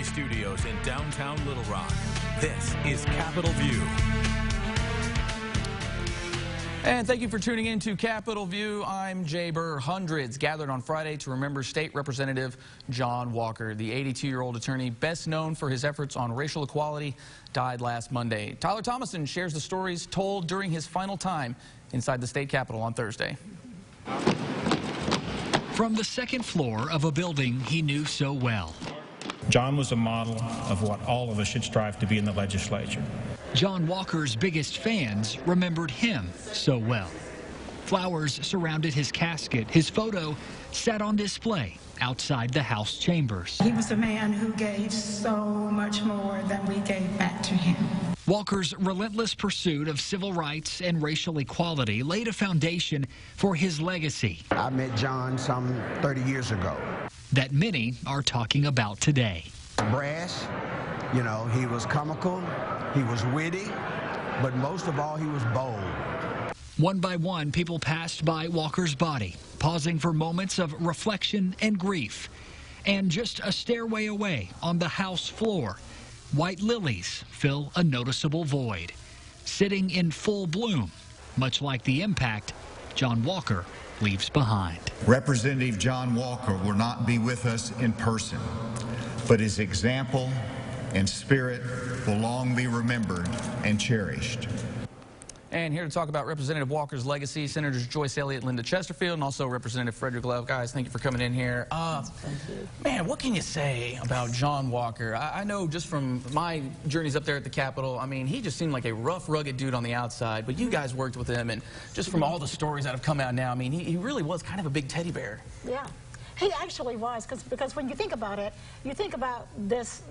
Studios in downtown Little Rock. This is Capitol View. And thank you for tuning in to Capitol View. I'm Jay Burr. Hundreds gathered on Friday to remember State Representative John Walker. The 82-year-old attorney, best known for his efforts on racial equality, died last Monday. Tyler Thomason shares the stories told during his final time inside the state capitol on Thursday. From the second floor of a building he knew so well. John was a model of what all of us should strive to be in the legislature. John Walker's biggest fans remembered him so well. Flowers surrounded his casket. His photo sat on display outside the House chambers. He was a man who gave so much more than we gave back to him. Walker's relentless pursuit of civil rights and racial equality laid a foundation for his legacy. I met John some 30 years ago. That many are talking about today. Brash, you know, he was comical, he was witty, but most of all, he was bold. One by one, people passed by Walker's body, pausing for moments of reflection and grief. And just a stairway away on the House floor, white lilies fill a noticeable void, sitting in full bloom, much like the impact John Walker leaves behind. Representative John Walker will not be with us in person, but his example and spirit will long be remembered and cherished. And here to talk about Representative Walker's legacy, Senators Joyce Elliott, Linda Chesterfield, and also Representative Frederick Love. Guys, thank you for coming in here. Man, what can you say about John Walker? I know just from my journeys up there at the Capitol, I mean, he just seemed like a rough, rugged dude on the outside, but you guys worked with him, and just from all the stories that have come out now, I mean, he really was kind of a big teddy bear. Yeah. He actually was, because when you think about it, you think about this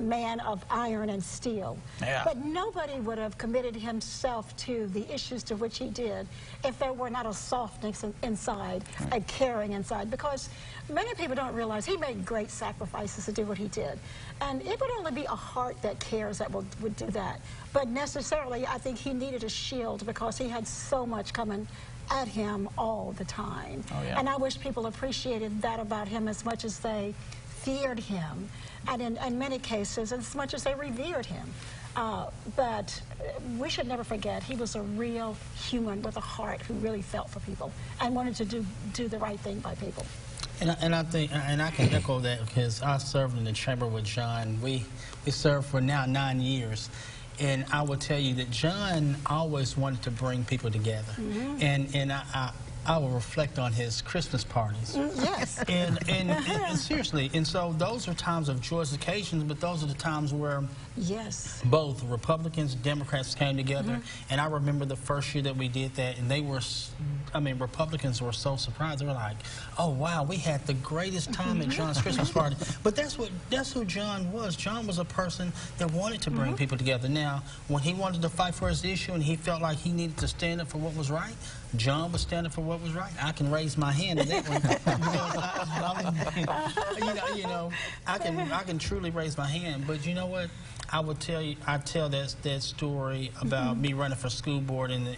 man of iron and steel. Yeah. But nobody would have committed himself to the issues to which he did if there were not a softness inside, a caring inside. Because many people don't realize he made great sacrifices to do what he did. And it would only be a heart that cares that would do that. But necessarily, I think he needed a shield because he had so much coming at him all the time. Oh, yeah. And I wish people appreciated that about him as much as they feared him, and in many cases as much as they revered him. But we should never forget he was a real human with a heart who really felt for people and wanted to do the right thing by people. And I think, and I can echo that because I served in the chamber with John. We served for now 9 years. And I will tell you that John always wanted to bring people together. Mm-hmm. And I will reflect on his Christmas parties. Yes. And seriously, and so those are times of joyous occasions, but those are the times where yes, both Republicans and Democrats came together. Mm-hmm. And I remember the first year that we did that, and they were, I mean, Republicans were so surprised. They were like, oh, wow, we had the greatest time at John's Christmas party. But that's who John was. John was a person that wanted to bring people together. Now, when he wanted to fight for his issue and he felt like he needed to stand up for what was right, John was standing for what was right. I can raise my hand to that one. I can truly raise my hand. But you know what? I would tell you, I tell that story about me running for school board in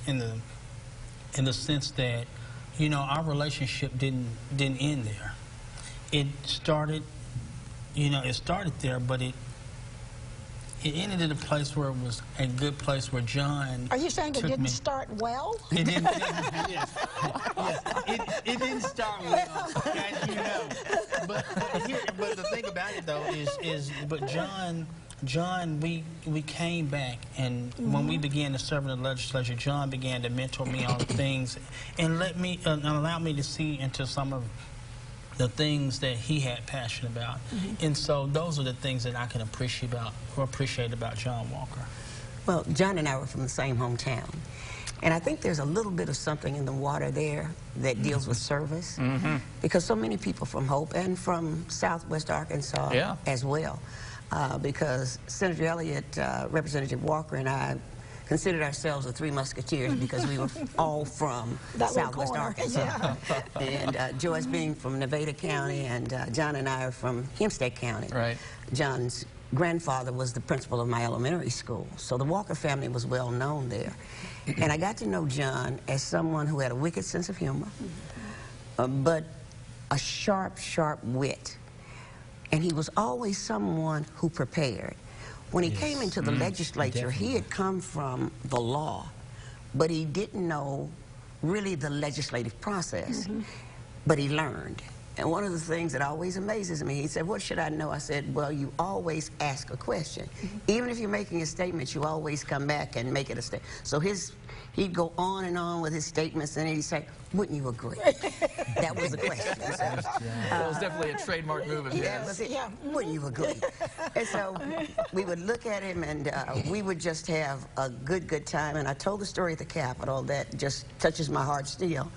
the sense that, you know, our relationship didn't end there. It started, you know, it started there, but it ended in a place where it was a good place where John. Are you saying it didn't start well? It didn't. Yes. It didn't start well, as you know. But the thing about it though but John, we came back, and when we began to serve in the legislature, John began to mentor me on things and allow me to see into some of the things that he had passion about. Mm-hmm. And so those are the things that I can appreciate about John Walker. Well, John and I were from the same hometown. And I think there's a little bit of something in the water there that deals with service. Mm-hmm. Because so many people from Hope and from Southwest Arkansas as well. Because Senator Elliott, Representative Walker, and I considered ourselves the Three Musketeers because we were all from Southwest Arkansas. Yeah. And Joyce being from Nevada County, and John and I are from Hempstead County. Right. John's grandfather was the principal of my elementary school, so the Walker family was well known there. And I got to know John as someone who had a wicked sense of humor, but a sharp, sharp wit. and he was always someone who prepared. When he came into the legislature, he had come from the law, but he didn't know really the legislative process, but he learned. And one of the things that always amazes me, he said, what should I know? I said, well, you always ask a question. Even if you're making a statement, you always come back and make it a statement. So he'd go on and on with his statements, and he'd say, wouldn't you agree? That was the question. So, that was definitely a trademark move of his. Yeah, wouldn't you agree? And so we would look at him, and we would just have a good time. And I told the story at the Capitol that just touches my heart still.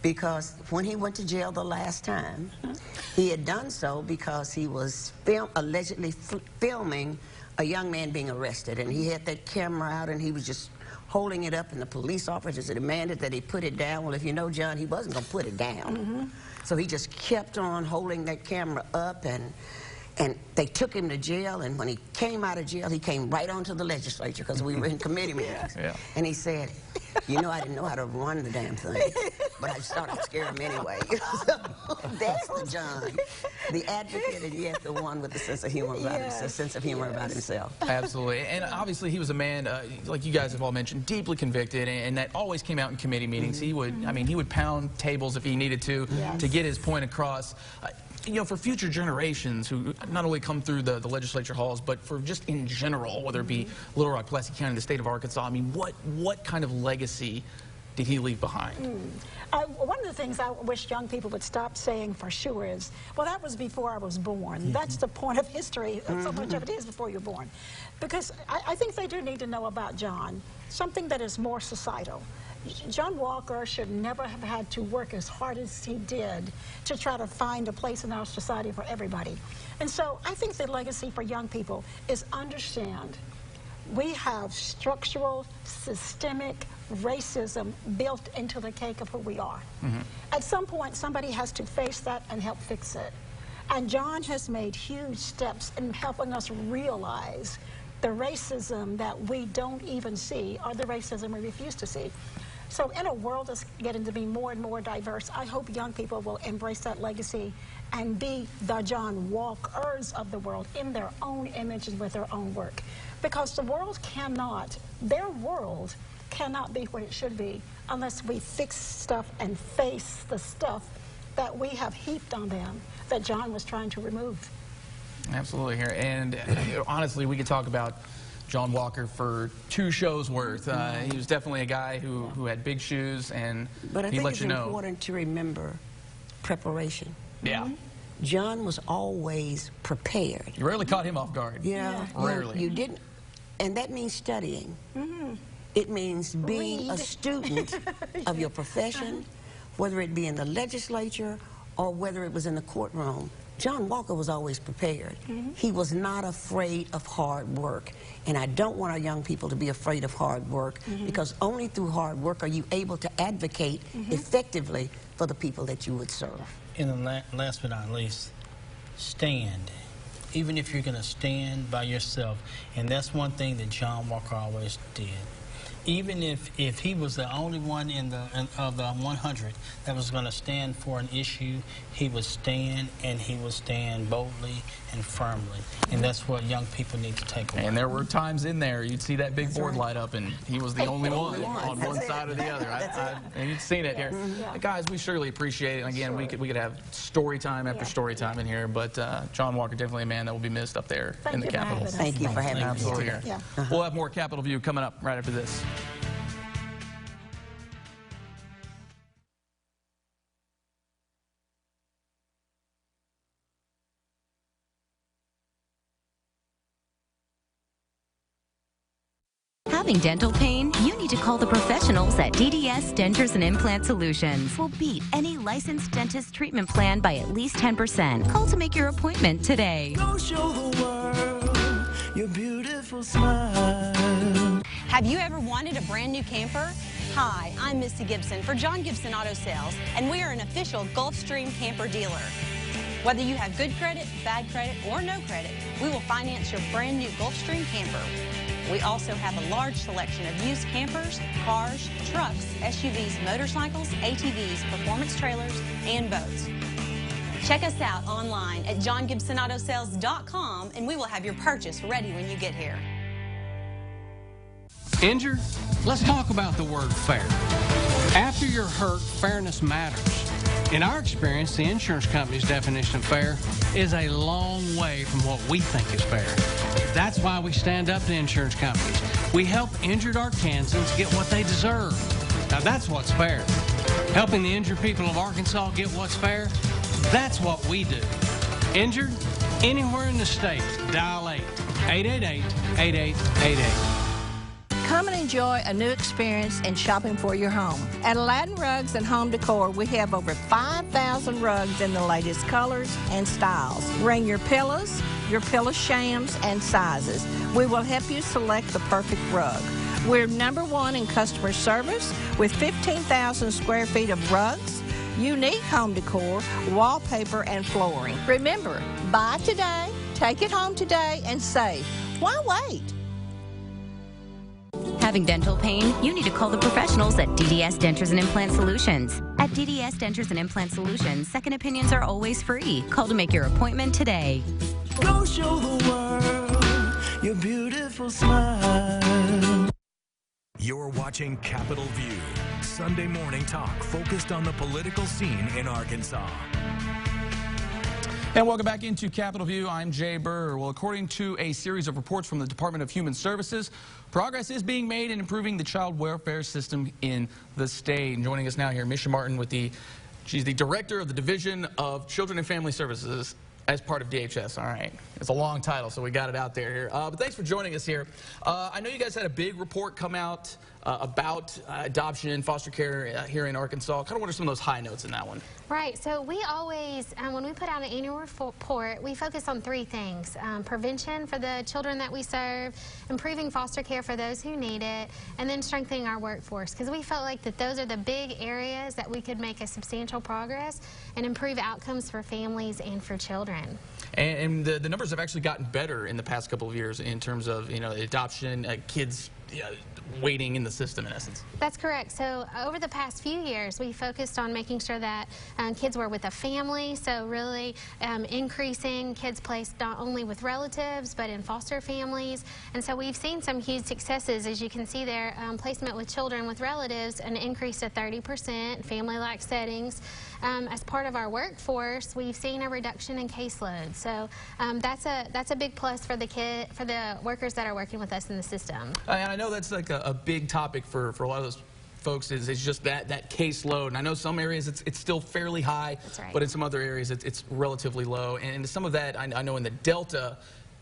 Because when he went to jail the last time, he had done so because he was allegedly filming a young man being arrested. And he had that camera out, and he was just holding it up, and the police officers demanded that he put it down. Well, if you know John, he wasn't going to put it down. So he just kept on holding that camera up, and they took him to jail. And when he came out of jail, he came right onto the legislature because we were in committee meetings. And he said, you know, I didn't know how to run the damn thing, but I just thought I'd scare him anyway. So that's the John, the advocate, and yet the one with the sense of humor about himself, sense of humor about himself. Absolutely. And obviously he was a man, like you guys have all mentioned, deeply convicted, and that always came out in committee meetings. He would, I mean, he would pound tables if he needed to get his point across. You know, for future generations who not only come through the legislature halls, but for just in general, whether it be Little Rock, Pulaski County, the state of Arkansas, I mean, what kind of legacy did he leave behind? One of the things I wish young people would stop saying for sure is, well, that was before I was born. That's the point of history. So much of it is before you're born. Because I think they do need to know about John, something that is more societal. John Walker should never have had to work as hard as he did to try to find a place in our society for everybody. And so I think the legacy for young people is understand we have structural, systemic racism built into the cake of who we are. At some point, somebody has to face that and help fix it. And John has made huge steps in helping us realize the racism that we don't even see, or the racism we refuse to see. So in a world that's getting to be more and more diverse, I hope young people will embrace that legacy and be the John Walkers of the world in their own image and with their own work. Because the world cannot, their world cannot be what it should be unless we fix stuff and face the stuff that we have heaped on them that John was trying to remove. Absolutely here. And honestly, we could talk about John Walker for 2 shows worth. He was definitely a guy who had big shoes, and but I he think let you know. It's important to remember preparation. Yeah. John was always prepared. You rarely caught him off guard. Yeah. Rarely. You didn't, and that means studying. It means being a student of your profession, whether it be in the legislature or whether it was in the courtroom. John Walker was always prepared. He was not afraid of hard work. And I don't want our young people to be afraid of hard work, because only through hard work are you able to advocate effectively for the people that you would serve. And last but not least, stand. Even if you're going to stand by yourself. And that's one thing that John Walker always did. Even if he was the only one of the 100 that was going to stand for an issue, he would stand, and he would stand boldly and firmly. And that's what young people need to take away. And there were times in there you'd see that big board light up, and he was the only one on one side or the other. And you've seen it here. Guys, we surely appreciate it. And again, we could have story time after story time in here, but John Walker, definitely a man that will be missed up there in the Capitol. Thank you for having me. Absolutely here. We'll have more Capitol View coming up right after this. Having dental pain? You need to call the professionals at DDS Dentures and Implant Solutions. Will beat any licensed dentist treatment plan by at least 10%. Call to make your appointment today. Go show the world your beautiful smile. Have you ever wanted a brand new camper? Hi, I'm Misty Gibson for John Gibson Auto Sales, and we are an official Gulfstream camper dealer. Whether you have good credit, bad credit, or no credit, we will finance your brand new Gulfstream camper. We also have a large selection of used campers, cars, trucks, SUVs, motorcycles, ATVs, performance trailers, and boats. Check us out online at johngibsonautosales.com, and we will have your purchase ready when you get here. Injured? Let's talk about the word fair. After you're hurt, fairness matters. In our experience, the insurance company's definition of fair is a long way from what we think is fair. That's why we stand up to insurance companies. We help injured Arkansans get what they deserve. Now that's what's fair. Helping the injured people of Arkansas get what's fair, that's what we do. Injured? Anywhere in the state, dial 888-8888. Come and enjoy a new experience in shopping for your home. At Aladdin Rugs and Home Decor, we have over 5,000 rugs in the latest colors and styles. Bring your pillows, your pillow shams, and sizes. We will help you select the perfect rug. We're #1 in customer service with 15,000 square feet of rugs, unique home decor, wallpaper, and flooring. Remember, buy today, take it home today, and save. Why wait? Having dental pain? You need to call the professionals at DDS Dentures and Implant Solutions. At DDS Dentures and Implant Solutions, second opinions are always free. Call to make your appointment today. Go show the world your beautiful smile. You're watching Capitol View, Sunday morning talk focused on the political scene in Arkansas. And welcome back into Capitol View. I'm Jay Burr. Well, according to a series of reports from the Department of Human Services, progress is being made in improving the child welfare system in the state. And joining us now here, Misha Martin she's the director of the Division of Children and Family Services as part of DHS. All right. It's a long title, so we got it out there here. But thanks for joining us here. I know you guys had a big report come out about adoption, foster care here in Arkansas. Kind of what are some of those high notes in that one? Right. So we always, when we put out an annual report, we focus on 3 things. Prevention for the children that we serve, improving foster care for those who need it, and then strengthening our workforce. Because we felt like that those are the big areas that we could make a substantial progress and improve outcomes for families and for children. And the numbers have actually gotten better in the past couple of years in terms of, adoption, kids waiting in the system, in essence. That's correct. So over the past few years, we focused on making sure that kids were with a family, so really increasing kids placed not only with relatives, but in foster families. And so we've seen some huge successes, as you can see there, placement with children with relatives, an increase to 30%, family-like settings. As part of our workforce, we've seen a reduction in caseload. So that's a big plus for the workers that are working with us in the system. And I know that's like a big topic for a lot of those folks is just that caseload. And I know some areas it's still fairly high, That's right. But in some other areas it's relatively low. And some of that I know in the Delta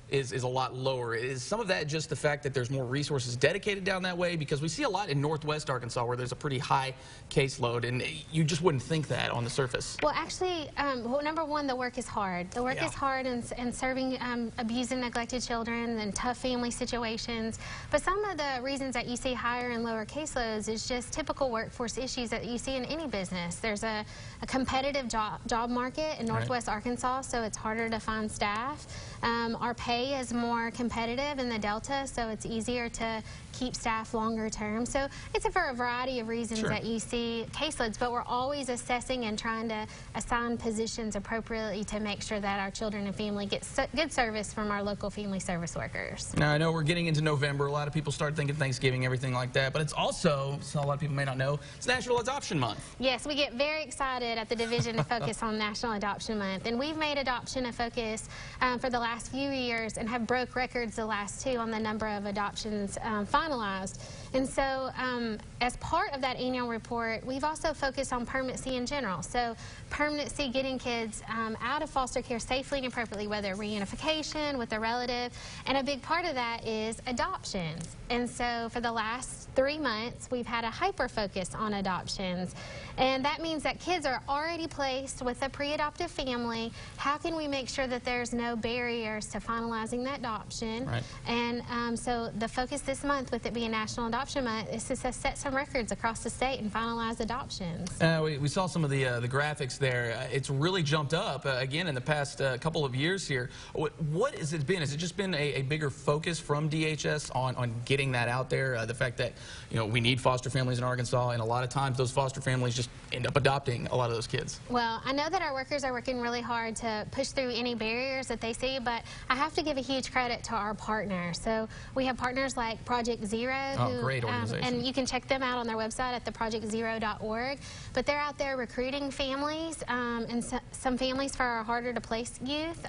is a lot lower. Is some of that just the fact that there's more resources dedicated down that way? Because we see a lot in Northwest Arkansas where there's a pretty high caseload, and you just wouldn't think that on the surface. Well, actually, #1, the work is hard. The work is hard in serving abused and neglected children and tough family situations. But some of the reasons that you see higher and lower caseloads is just typical workforce issues that you see in any business. There's a competitive job market in Northwest Arkansas, so it's harder to find staff. Our pay is more competitive in the Delta, so it's easier to keep staff longer term. So it's for a variety of reasons that you see caseloads, but we're always assessing and trying to assign positions appropriately to make sure that our children and family get good service from our local family service workers. Now, I know we're getting into November. A lot of people start thinking Thanksgiving, everything like that, but it's also, so a lot of people may not know, it's National Adoption Month. Yes, we get very excited at the division to focus on National Adoption Month, and we've made adoption a focus for the last few years and have broke records the last 2 on the number of adoptions finalized. And so as part of that annual report, we've also focused on permanency in general. So permanency, getting kids out of foster care safely and appropriately, whether reunification with a relative, and a big part of that is adoptions. And so for the last 3 months, we've had a hyper focus on adoptions. And that means that kids are already placed with a pre-adoptive family. How can we make sure that there's no barriers to finalizing finalizing the adoption. Right. And so the focus this month, with it being National Adoption Month, is to set some records across the state and finalize adoptions. We saw some of the graphics there. It's really jumped up again in the past couple of years here. What has it been? Has it just been a bigger focus from DHS on getting that out there? The fact that, you know, we need foster families in Arkansas, and a lot of times those foster families just end up adopting a lot of those kids. Well, I know that our workers are working really hard to push through any barriers that they see, but I have to give a huge credit to our partners. So we have partners like Project Zero. Great organization. And you can check them out on their website at theprojectzero.org. But they're out there recruiting families, and some families for our harder to place youth.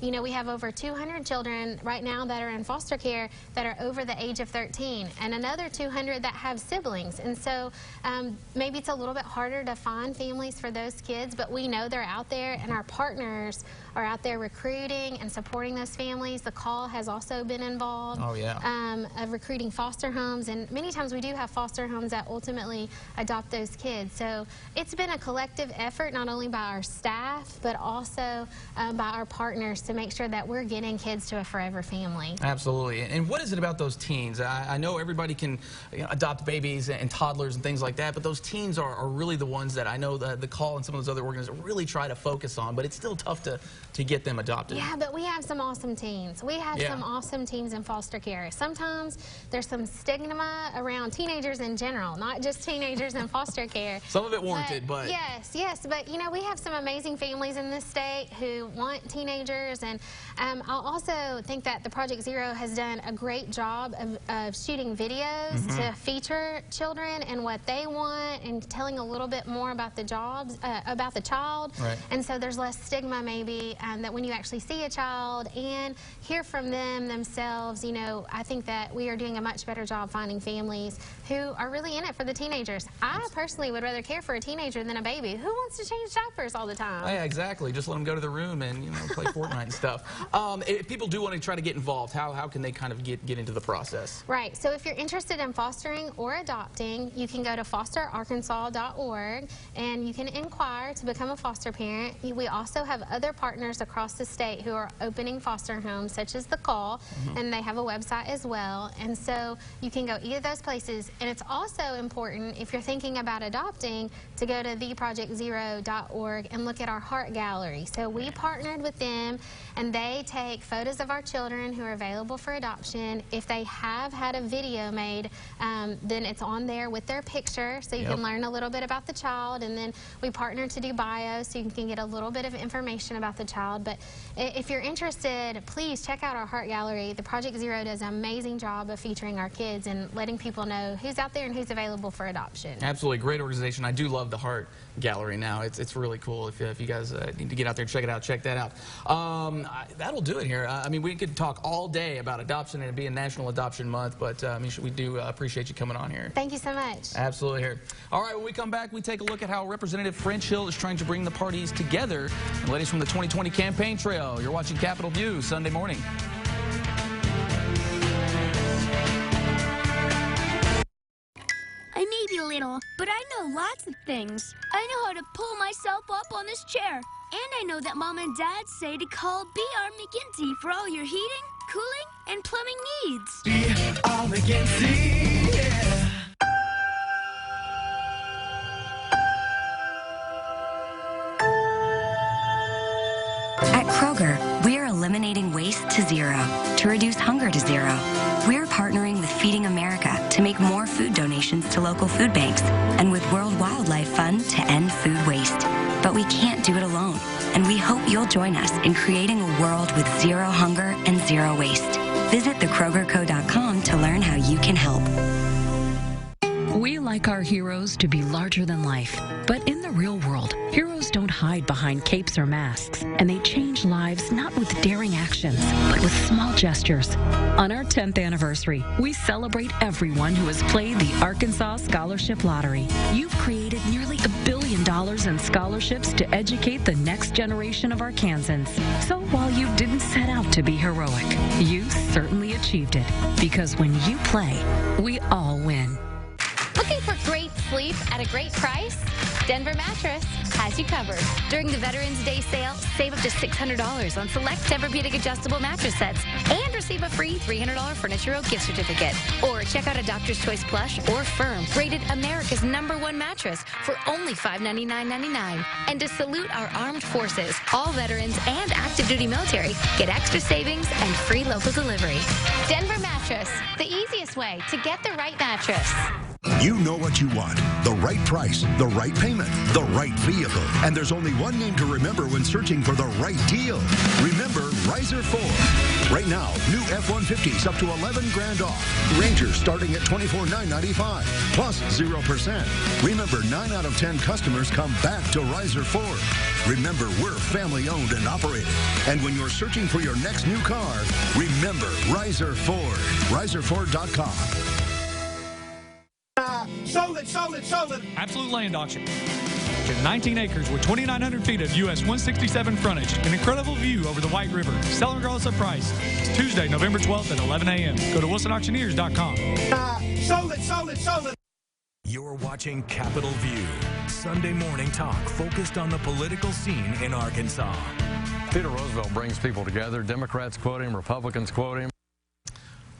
You know, we have over 200 children right now that are in foster care that are over the age of 13, and another 200 that have siblings. And so maybe it's a little bit harder to find families for those kids, but we know they're out there, and our partners are out there recruiting and supporting those families. The call has also been involved of recruiting foster homes, and many times we do have foster homes that ultimately adopt those kids. So it's been a collective effort, not only by our staff, but also by our partners, to make sure that we're getting kids to a forever family. Absolutely. And what is it about those teens? I know everybody can, you know, adopt babies and toddlers and things like that, but those teens are really the ones that I know the call and some of those other organizations really try to focus on, but it's still tough to get them adopted. Yeah, but we have some awesome teens. We have some awesome teens in foster care. Sometimes there's some stigma around teenagers in general, not just teenagers in foster care. Some of it warranted, but... Yes, but you know, we have some amazing families in this state who want teenagers, and I also think that the Project Zero has done a great job of shooting videos to feature children and what they want, and telling a little bit more about the about the child. Right. And so there's less stigma maybe that when you actually see a child and hear from them themselves, you know, I think that we are doing a much better job finding families who are really in it for the teenagers. I personally would rather care for a teenager than a baby. Who wants to change diapers all the time? Yeah, exactly. Just let them go to the room and, you know, play Fortnite and stuff. If people do want to try to get involved, how can they kind of get into the process? Right. So if you're interested in fostering or adopting, you can go to fosterarkansas.org and you can inquire to become a foster parent. We also have other partners across the state who are opening foster homes, such as The Call, and they have a website as well. And so you can go either of those places. And it's also important, if you're thinking about adopting, to go to theprojectzero.org and look at our Heart Gallery. So we partnered with them, and they take photos of our children who are available for adoption. If they have had a video made, then it's on there with their picture, so you can learn a little bit about the child. And then we partner to do bios, so you can get a little bit of information about the child. But if you're interested, please check out our Heart Gallery. The Project Zero does an amazing job of featuring our kids and letting people know who's out there and who's available for adoption. Absolutely. Great organization. I do love the Heart Gallery now. It's really cool. If you guys need to get out there and check it out, check that out. That'll do it here. I mean, we could talk all day about adoption and it being National Adoption Month, but Misha, we do appreciate you coming on here. Thank you so much. Absolutely. Here. All right, when we come back, we take a look at how Representative French Hill is trying to bring the parties together. And ladies from the 2020 campaign trail, you're watching Capitol View Sunday morning. I may be little, but I know lots of things. I know how to pull myself up on this chair. And I know that Mom and Dad say to call B.R. McGinty for all your heating, cooling, and plumbing needs. B.R. McGinty, yeah. At Kroger, we're eliminating waste to zero to reduce hunger to zero. We're partnering with Feeding America to make more food donations to local food banks and with World Wildlife Fund to end food waste. But we can't do it alone, and we hope you'll join us in creating a world with zero hunger and zero waste. Visit thekrogerco.com to learn how you can help. We like our heroes to be larger than life, but in the real world, heroes don't hide behind capes or masks, and they change lives not with daring actions, but with small gestures. On our 10th anniversary, we celebrate everyone who has played the Arkansas Scholarship Lottery. You've created nearly $1 billion in scholarships to educate the next generation of Arkansans. So while you didn't set out to be heroic, you certainly achieved it, because when you play, we all win. Looking for great sleep at a great price? Denver Mattress has you covered. During the Veterans Day sale, save up to $600 on select Tempur-Pedic adjustable mattress sets and receive a free $300 Furniture Row gift certificate. Or check out a Doctor's Choice Plush or Firm, rated America's #1 mattress for only $599.99. And to salute our armed forces, all veterans and active duty military get extra savings and free local delivery. Denver Mattress, the easiest way to get the right mattress. You know what you want. The right price, the right payment, the right vehicle. And there's only one name to remember when searching for the right deal. Remember Riser Ford. Right now, new F-150s up to $11 grand off. Rangers starting at $24,995 plus 0%. Remember, 9 out of 10 customers come back to Riser Ford. Remember, we're family owned and operated. And when you're searching for your next new car, remember Riser Ford. RiserFord.com. Sold it, sold it, sold it. Absolute Land Auction. 19 acres with 2,900 feet of US 167 frontage. An incredible view over the White River. Selling regardless of price. It's Tuesday, November 12th at 11 a.m. Go to WilsonAuctioneers.com. Sold it, sold it, sold it. You're watching Capitol View, Sunday morning talk focused on the political scene in Arkansas. Theodore Roosevelt brings people together. Democrats quote him, Republicans quote him.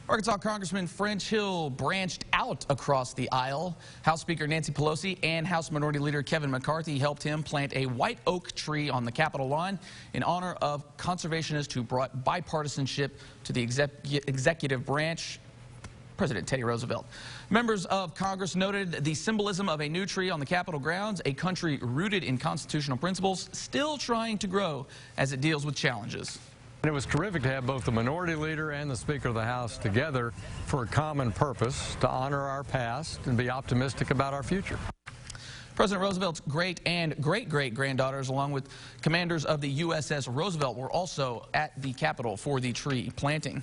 Arkansas Congressman French Hill branched out across the aisle. House Speaker Nancy Pelosi and House Minority Leader Kevin McCarthy helped him plant a white oak tree on the Capitol lawn in honor of conservationists who brought bipartisanship to the executive branch, President Teddy Roosevelt. Members of Congress noted the symbolism of a new tree on the Capitol grounds, a country rooted in constitutional principles, still trying to grow as it deals with challenges. And it was terrific to have both the Minority Leader and the Speaker of the House together for a common purpose, to honor our past and be optimistic about our future. President Roosevelt's great and great-great-granddaughters, along with commanders of the USS Roosevelt, were also at the Capitol for the tree planting.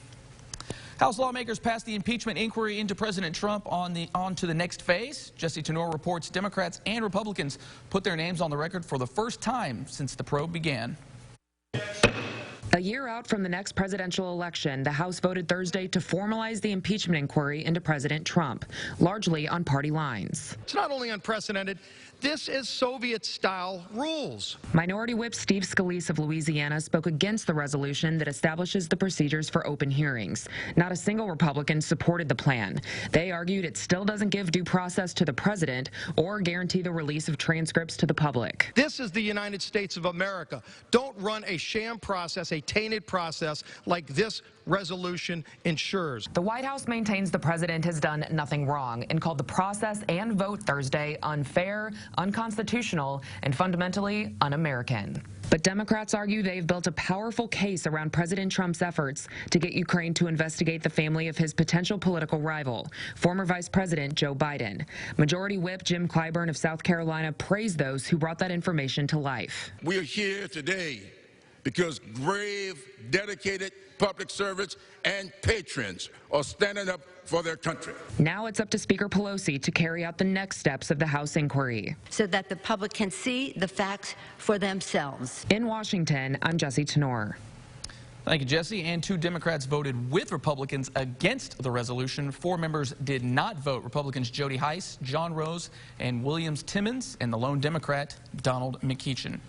House lawmakers passed the impeachment inquiry into President Trump on to the next phase. Jesse Tenor reports Democrats and Republicans put their names on the record for the first time since the probe began. A year out from the next presidential election, the House voted Thursday to formalize the impeachment inquiry into President Trump, largely on party lines. It's not only unprecedented, this is Soviet-style rules. Minority Whip Steve Scalise of Louisiana spoke against the resolution that establishes the procedures for open hearings. Not a single Republican supported the plan. They argued it still doesn't give due process to the president or guarantee the release of transcripts to the public. This is the United States of America. Don't run a sham process, a tainted process like this resolution ensures. The White House maintains the president has done nothing wrong and called the process and vote Thursday unfair, unconstitutional, and fundamentally un-American. But Democrats argue they've built a powerful case around President Trump's efforts to get Ukraine to investigate the family of his potential political rival, former Vice President Joe Biden. Majority Whip Jim Clyburn of South Carolina praised those who brought that information to life. We are here today because brave, dedicated public servants and patrons are standing up for their country. Now it's up to Speaker Pelosi to carry out the next steps of the House inquiry, so that the public can see the facts for themselves. In Washington, I'm Jesse Tenor. Thank you, Jesse. And 2 Democrats voted with Republicans against the resolution. 4 members did not vote. Republicans Jody Hice, John Rose, and Williams Timmons, and the lone Democrat, Donald McEachin.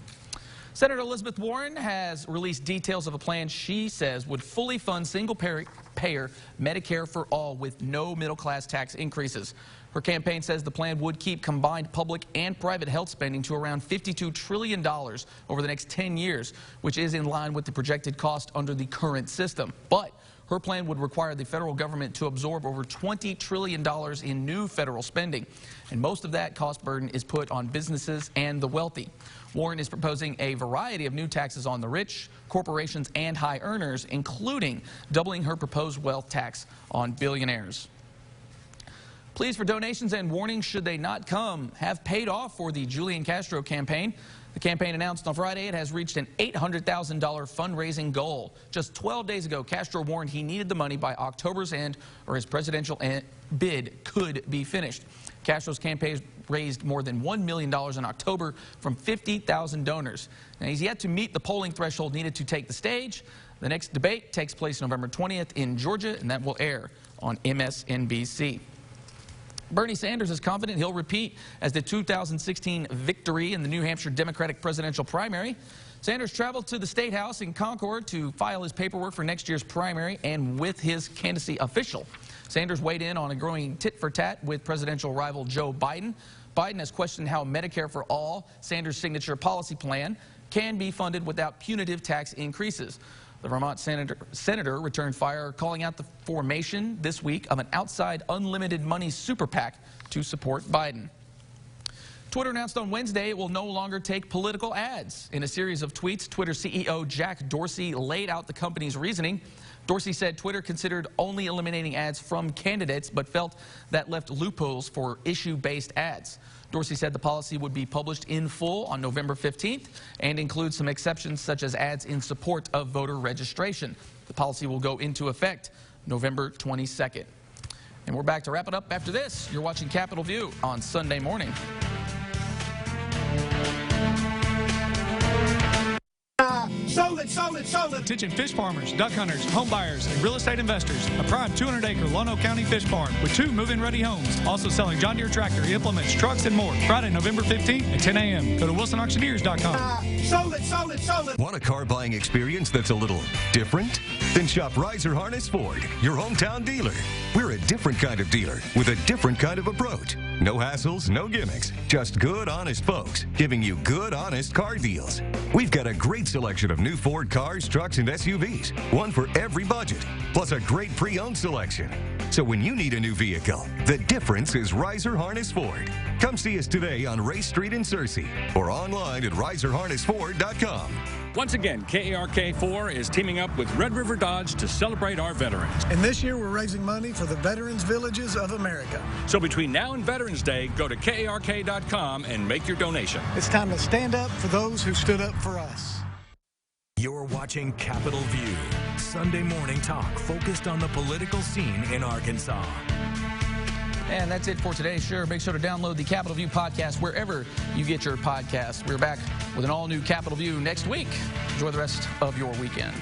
Senator Elizabeth Warren has released details of a plan she says would fully fund single-payer Medicare for all with no middle-class tax increases. Her campaign says the plan would keep combined public and private health spending to around $52 trillion over the next 10 years, which is in line with the projected cost under the current system. But her plan would require the federal government to absorb over $20 trillion in new federal spending, and most of that cost burden is put on businesses and the wealthy. Warren is proposing a variety of new taxes on the rich, corporations, and high earners, including doubling her proposed wealth tax on billionaires. Pleas for donations and warnings, should they not come, have paid off for the Julian Castro campaign. The campaign announced on Friday it has reached an $800,000 fundraising goal. Just 12 days ago, Castro warned he needed the money by October's end or his presidential bid could be finished. Castro's campaign raised more than $1 million in October from 50,000 donors. Now, he's yet to meet the polling threshold needed to take the stage. The next debate takes place November 20th in Georgia, and that will air on MSNBC. Bernie Sanders is confident he'll repeat as the 2016 victory in the New Hampshire Democratic presidential primary. Sanders traveled to the State House in Concord to file his paperwork for next year's primary and with his candidacy official. Sanders weighed in on a growing tit-for-tat with presidential rival Joe Biden. Biden has questioned how Medicare for All, Sanders' signature policy plan, can be funded without punitive tax increases. The Vermont senator returned fire, calling out the formation this week of an outside unlimited money super PAC to support Biden. Twitter announced on Wednesday it will no longer take political ads. In a series of tweets, Twitter CEO Jack Dorsey laid out the company's reasoning. Dorsey said Twitter considered only eliminating ads from candidates, but felt that left loopholes for issue-based ads. Dorsey said the policy would be published in full on November 15th and include some exceptions such as ads in support of voter registration. The policy will go into effect November 22nd. And we're back to wrap it up after this. You're watching Capitol View on Sunday morning. Sold it. Attention fish farmers, duck hunters, home buyers, and real estate investors. A prime 200-acre Lono County fish farm with 2 move-in ready homes. Also selling John Deere tractor, implements, trucks, and more. Friday, November 15th at 10 a.m. Go to WilsonAuctioneers.com. Sold it. Want a car buying experience that's a little different? Then shop Reiser Harness Ford, your hometown dealer. We're a different kind of dealer with a different kind of approach. No hassles, no gimmicks, just good, honest folks giving you good, honest car deals. We've got a great selection of new Ford cars, trucks, and SUVs, one for every budget, plus a great pre-owned selection. So when you need a new vehicle, the difference is Reiser Harness Ford. Come see us today on Ray Street in Searcy or online at ReiserHarnessFord.com. Once again, KARK4 is teaming up with Red River Dodge to celebrate our veterans. And this year we're raising money for the Veterans Villages of America. So between now and Veterans Day, go to KARK.com and make your donation. It's time to stand up for those who stood up for us. You're watching Capitol View, Sunday morning talk focused on the political scene in Arkansas. And that's it for today. Sure, make sure to download the Capitol View podcast wherever you get your podcasts. We're back with an all-new Capitol View next week. Enjoy the rest of your weekend.